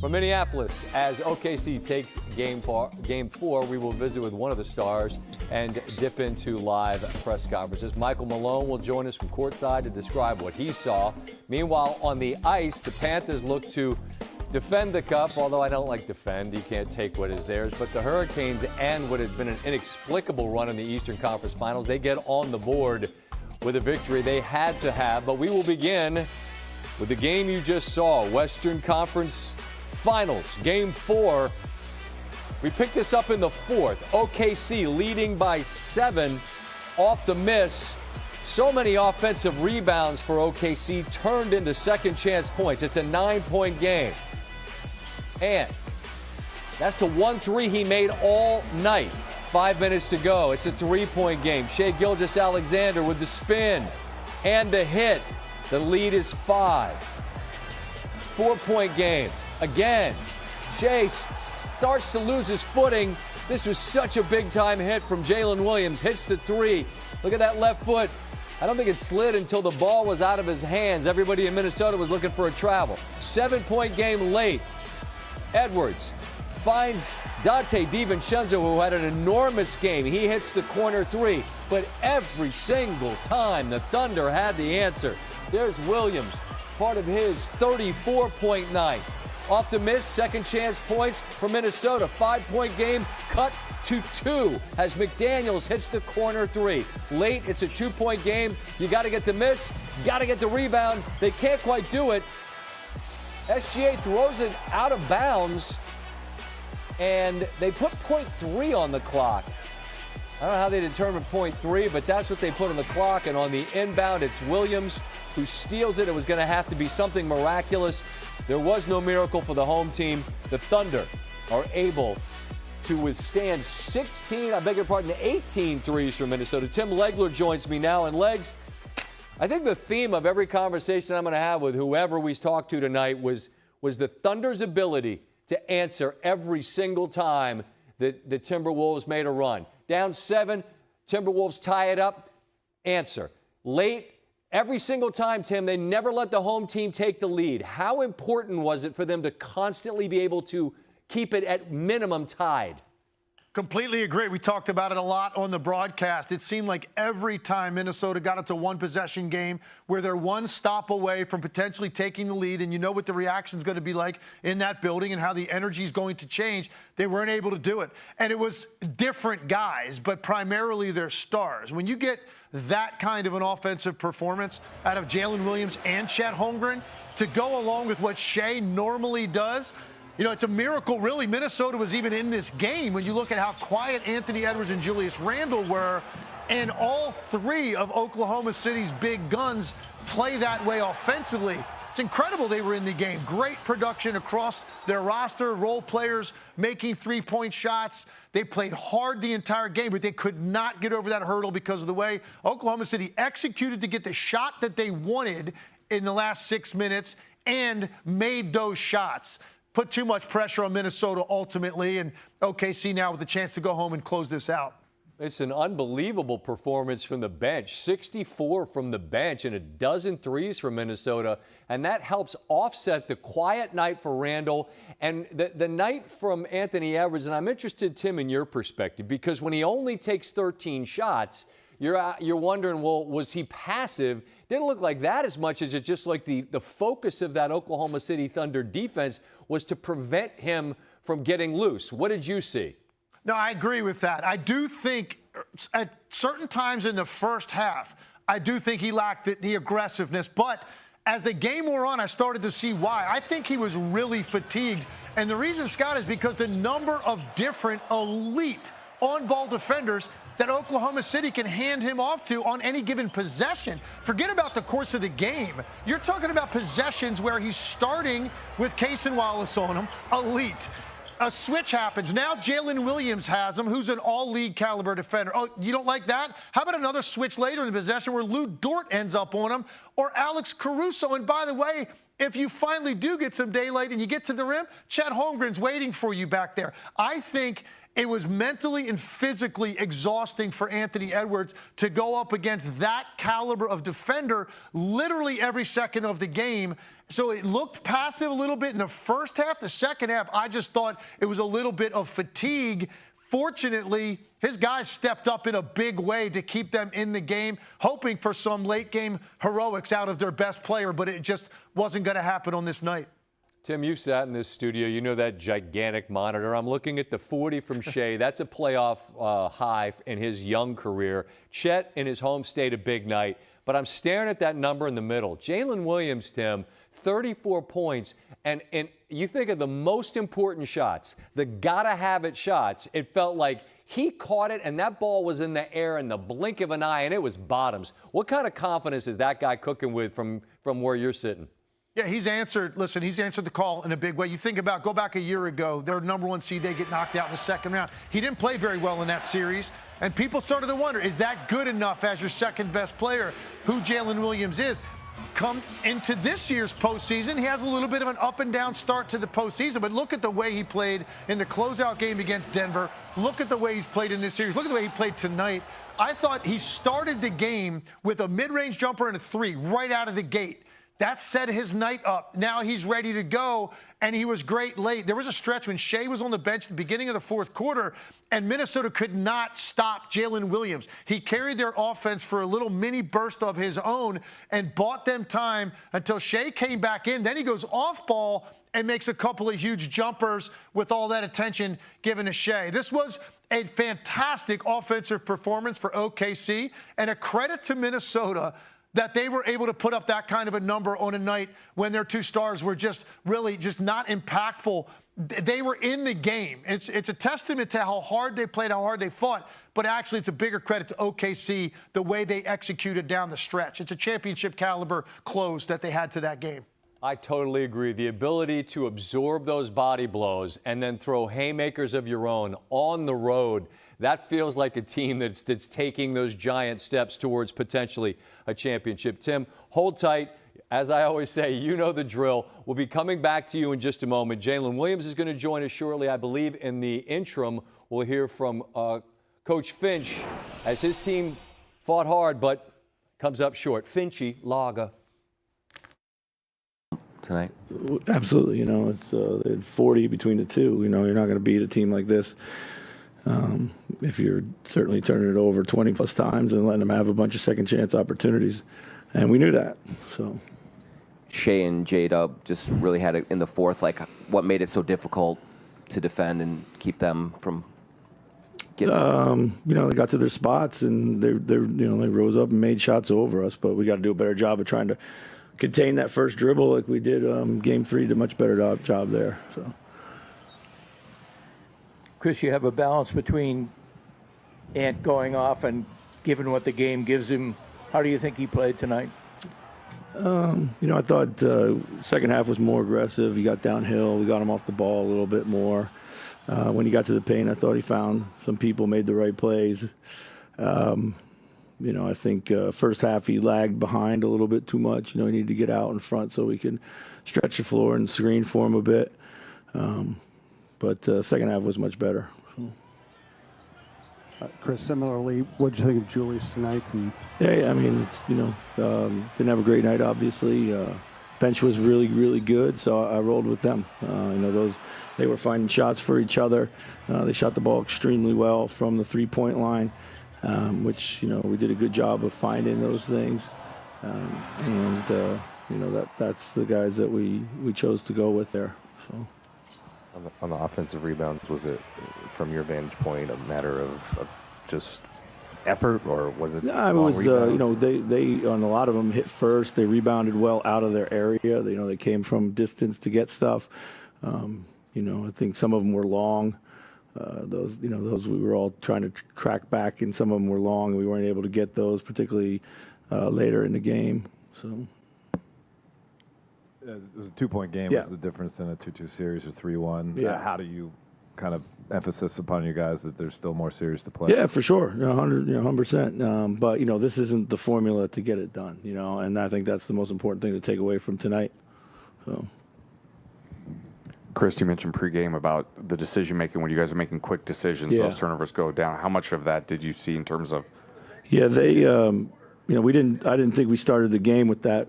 From Minneapolis, as OKC takes game 4, we will visit with one of the stars and dip into live press conferences. Michael Malone will join us from courtside to describe what he saw. Meanwhile, on the ice, the Panthers look to defend the cup, although I don't like defend. You can't take what is theirs. But the Hurricanes and what has been an inexplicable run in the Eastern Conference Finals, they get on the board with a victory they had to have. But we will begin with the game you just saw, Western Conference Finals, Game 4. We picked this up in the fourth. OKC leading by 7 off the miss. So many offensive rebounds for OKC turned into second chance points. It's a 9-point game. And that's the 1-3 he made all night. 5 minutes to go. It's a 3-point game. Shai Gilgeous-Alexander with the spin and the hit. The lead is 5. 4-point game. Again, Shai starts to lose his footing. This was such a big-time hit from Jalen Williams. Hits the 3. Look at that left foot. I don't think it slid until the ball was out of his hands. Everybody in Minnesota was looking for a travel. 7-point game late. Edwards finds Dante DiVincenzo, who had an enormous game. He hits the corner 3. But every single time, the Thunder had the answer. There's Williams, part of his 34-point night. Off the miss, second chance points for Minnesota. 5-point game cut to 2 as McDaniels hits the corner 3. Late, it's a 2-point game. You got to get the miss, got to get the rebound. They can't quite do it. SGA throws it out of bounds, and they put .3 on the clock. I don't know how they determined .3, but that's what they put on the clock. And on the inbound, it's Williams who steals it. It was going to have to be something miraculous. There was no miracle for the home team. The Thunder are able to withstand 18 threes from Minnesota. Tim Legler joins me now. And Legs, I think the theme of every conversation I'm going to have with whoever we talked to tonight was the Thunder's ability to answer every single time that the Timberwolves made a run. Down 7, Timberwolves tie it up, answer. Late, every single time, Tim, they never let the home team take the lead. How important was it for them to constantly be able to keep it at minimum tied? Completely agree. We talked about it a lot on the broadcast. It seemed like every time Minnesota got into one possession game where they're one stop away from potentially taking the lead, and you know what the reaction's going to be like in that building and how the energy is going to change, they weren't able to do it. And it was different guys, but primarily their stars. When you get that kind of an offensive performance out of Jalen Williams and Chet Holmgren to go along with what Shai normally does, you know, it's a miracle, really. Minnesota was even in this game when you look at how quiet Anthony Edwards and Julius Randle were, and all 3 of Oklahoma City's big guns play that way offensively. It's incredible they were in the game. Great production across their roster, role players making 3-point shots. They played hard the entire game, but they could not get over that hurdle because of the way Oklahoma City executed to get the shot that they wanted in the last 6 minutes and made those shots. Put too much pressure on Minnesota ultimately, and OKC now with a chance to go home and close this out. It's an unbelievable performance from the bench. 64 from the bench and a dozen threes from Minnesota, and that helps offset the quiet night for Randle and the night from Anthony Edwards. And I'm interested, Tim, in your perspective, because when he only takes 13 shots, you're wondering, well, was he passive? Didn't look like that as much as it just like the focus of that Oklahoma City Thunder defense was to prevent him from getting loose. What did you see? No, I agree with that. I do think at certain times in the first half, I do think he lacked the aggressiveness. But as the game wore on, I started to see why. I think he was really fatigued. And the reason, Scott, is because the number of different elite on-ball defenders that Oklahoma City can hand him off to on any given possession. Forget about the course of the game. You're talking about possessions where he's starting with Case and Wallace on him, elite. A switch happens. Now Jalen Williams has him, who's an all-league caliber defender. Oh, you don't like that? How about another switch later in the possession where Lou Dort ends up on him, or Alex Caruso? And by the way, if you finally do get some daylight and you get to the rim, Chet Holmgren's waiting for you back there. I think it was mentally and physically exhausting for Anthony Edwards to go up against that caliber of defender literally every second of the game. So it looked passive a little bit in the first half. The second half, I just thought it was a little bit of fatigue. Fortunately, his guys stepped up in a big way to keep them in the game, hoping for some late-game heroics out of their best player, but it just wasn't going to happen on this night. Tim, you've sat in this studio. You know that gigantic monitor. I'm looking at the 40 from Shea. That's a playoff high in his young career. Chet in his home state, a big night. But I'm staring at that number in the middle. Jalen Williams, Tim, 34 points. And you think of the most important shots, the gotta-have-it shots. It felt like he caught it, and that ball was in the air in the blink of an eye, and it was bottoms. What kind of confidence is that guy cooking with from where you're sitting? Yeah, he's answered the call in a big way. You think about, go back a year ago, their number one seed, they get knocked out in the second round. He didn't play very well in that series, and people started to wonder, is that good enough as your second best player, who Jalen Williams is? Come into this year's postseason, he has a little bit of an up and down start to the postseason, but look at the way he played in the closeout game against Denver. Look at the way he's played in this series. Look at the way he played tonight. I thought he started the game with a mid-range jumper and a three right out of the gate. That set his night up. Now he's ready to go, and he was great late. There was a stretch when Shea was on the bench at the beginning of the fourth quarter, and Minnesota could not stop Jalen Williams. He carried their offense for a little mini burst of his own and bought them time until Shea came back in. Then he goes off ball and makes a couple of huge jumpers with all that attention given to Shea. This was a fantastic offensive performance for OKC, and a credit to Minnesota that they were able to put up that kind of a number on a night when their two stars were just really just not impactful. They were in the game. It's a testament to how hard they played, how hard they fought, but actually it's a bigger credit to OKC, the way they executed down the stretch. It's a championship caliber close that they had to that game. I totally agree. The ability to absorb those body blows and then throw haymakers of your own on the road, that feels like a team that's taking those giant steps towards potentially a championship. Tim, hold tight. As I always say, you know the drill. We'll be coming back to you in just a moment. Jalen Williams is going to join us shortly. I believe in the interim, we'll hear from Coach Finch as his team fought hard but comes up short. Finchy, Laga. Tonight? Absolutely. You know, it's 40 between the two. You know, you're not going to beat a team like this if you're certainly turning it over 20-plus times and letting them have a bunch of second-chance opportunities. And we knew that. So Shea and J-Dub just really had it in the fourth. Like, what made it so difficult to defend and keep them from getting? You know, they got to their spots and they rose up and made shots over us. But we got to do a better job of trying to contain that first dribble like we did Game 3. Did a much better job there. So. Chris, you have a balance between Ant going off and given what the game gives him. How do you think he played tonight? You know, I thought second half was more aggressive. He got downhill. We got him off the ball a little bit more. When he got to the paint, I thought he found some people, made the right plays. You know, I think first half he lagged behind a little bit too much. You know, he needed to get out in front so we could stretch the floor and screen for him a bit. But second half was much better. Chris, similarly, what did you think of Julius tonight? Yeah, I mean, it's, you know, didn't have a great night, obviously. Bench was really, really good, so I rolled with them. You know, they were finding shots for each other. They shot the ball extremely well from the three-point line, which, you know, we did a good job of finding those things. You know, that's the guys that we chose to go with there. So. On the offensive rebounds, was it, from your vantage point, a matter of just effort, or was it? Yeah, it was. You know, they on a lot of them hit first. They rebounded well out of their area. They came from distance to get stuff. You know, I think some of them were long. Those we were all trying to track back, and some of them were long, and we weren't able to get those, particularly later in the game. So. It was a 2-point game. Yeah. Was the difference in a 2-2 series or 3-1? Yeah. How do you kind of emphasis upon you guys that there's still more series to play? Yeah, for sure, 100%. But you know, this isn't the formula to get it done. You know, and I think that's the most important thing to take away from tonight. So. Chris, you mentioned pregame about the decision making when you guys are making quick decisions. Yeah. Those turnovers go down. How much of that did you see in terms of? Yeah, they. I didn't think we started the game with that